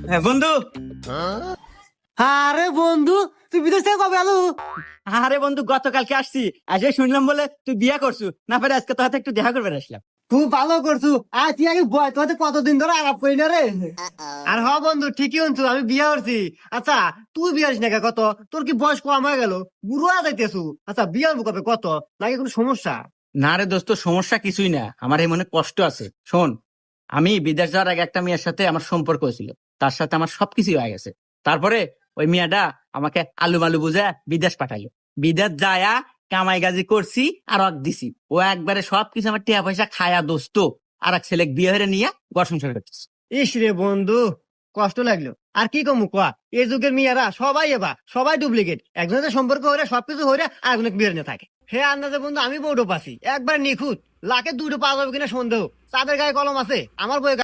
হ্যাঁ বন্ধু। আরে বন্ধু, তুই বিদেশ থেকে কবে আলু? আরে বন্ধু, গতকালকে আসছি। আজকে শুনলাম বলে তুই বিয়ে করছু, না পারে আজকে তোর হাতে একটু দেখা করবে আসলাম। খুব ভালো করছু। আর তুই আগে বয়, তোর হাতে কতদিন ধরে আলাপ করি না রে। আর হ বন্ধু, ঠিকই শুনছু, আমি বিয়ে করছি। আচ্ছা, তুই বিয়ে হস না কে? কত তোর কি বয়স কম হয়ে গেল? বুড়ো হয়ে যাইতেছু। আচ্ছা, বিয়ে হবো কবে? কত নাকি কোনো সমস্যা? না রে দোস্ত, সমস্যা কিছুই না, আমার এই মনে কষ্ট আছে। শোন, আমি বিদেশ যাওয়ার আগে একটা মেয়ের সাথে আমার সম্পর্ক হয়েছিল, তার সাথে আমার সবকিছু হয়ে গেছে। তারপরে ওই মেয়েটা আমাকে আলু মালু বুঝে বিদেশ পাঠাইলো। বিদেশ যায়া কামাই গাজি করছি আর অক দিছি। ও একবারে সবকিছু আমার টিয়া পয়সা খায়া দোস্ত আর এক ছেলে বিয়ে হয়ে নিয়ে ঘর সংসার করতেছে। ইস রে বন্ধু, কষ্ট লাগলো। আর কি কমু কয়া, এই যুগের মেয়েরা সবাই সবাই ডুপ্লিকেট। একজনের সম্পর্ক হইলে সবকিছু হইলে আর একজনের বিয়ে নিয়ে থাকে। হে আন্দাজে বন্ধু, আমি বউটো পাচ্ছি একবার নিখুঁত। লাখে দুটো পাওয়া যাবে কিনা সন্দেহ। চাঁদের গায়ে কলম আছে, আমার বই